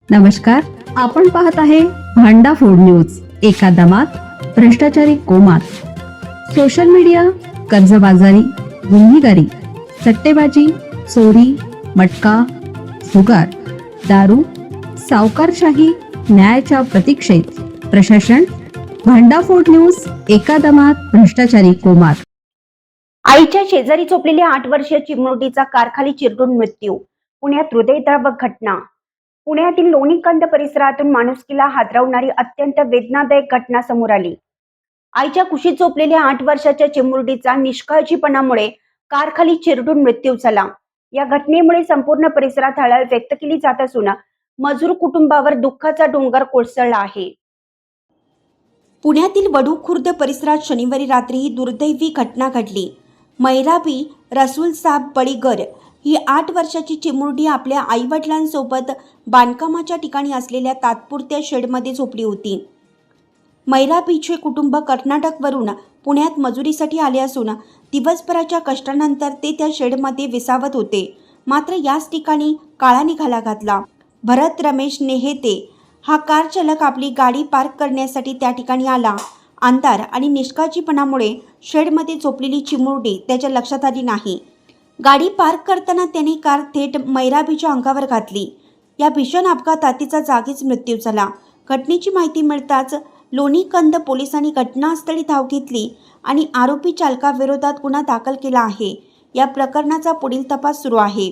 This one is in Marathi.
नमस्कार, आपण पाहत आहे भांडा फोड न्यूज. एका दमात भ्रष्टाचारी कोमात. सोशल मीडिया, कर्जबाजारी, गुन्हेगारी, सट्टेबाजी, चोरी, मटका, जुगार, दारू, सावकारशाही, न्यायाच्या प्रतीक्षेत प्रशासन. भांडाफोड न्यूज. एका दमात भ्रष्टाचारी कोमात. आईच्या शेजारी झोपलेल्या 8 वर्षीय चिमुरडीचा कारखाली चिरडून मृत्यू. पुण्यात हृदयद्रावक घटना. पुण्यातील लोणीकंद परिसरातून माणुसकीला हादरवणारी अत्यंत वेदनादायक घटना समोर आली. आईच्या कुशीत झोपलेल्या 8 वर्षाच्या चिमुरडीचा निष्काळजीपणामुळे कारखाली चिरडून मृत्यू झाला. या घटनेमुळे संपूर्ण परिसरात हळहळ व्यक्त केली जात असून मजूर कुटुंबावर दुःखाचा डोंगर कोसळला आहे. पुण्यातील वडू खुर्द परिसरात शनिवारी रात्री ही दुर्दैवी घटना घडली. मैराबी रसूल साब बळीगर ही 8 वर्षाची चिमुरडी आपल्या आईवडिलांसोबत बांधकामाच्या ठिकाणी असलेल्या तात्पुरत्या शेडमध्ये झोपली होती. मैराबीचे कुटुंब कर्नाटकवरून पुण्यात मजुरीसाठी आले असून दिवसभराच्या कष्टानंतर ते त्या शेडमध्ये विसावत होते. मात्र याच ठिकाणी काळा निघाला घातला. भरत रमेश नेहेते हा कार चालक आपली गाडी पार्क करण्यासाठी त्या ठिकाणी आला. अंधार आणि निष्काळजीपणामुळे शेडमध्ये झोपलेली चिमुरडी त्याच्या लक्षात आली नाही. गाडी पार्क करताना त्याने कार थेट मैराबीच्या अंगावर घातली. या भीषण अपघातात तिचा जागीच मृत्यू झाला. घटनेची माहिती मिळताच लोणीकंद पोलिसांनी घटनास्थळी धाव घेतली आणि आरोपी चालकाविरोधात गुन्हा दाखल केला आहे. या प्रकरणाचा पुढील तपास सुरू आहे.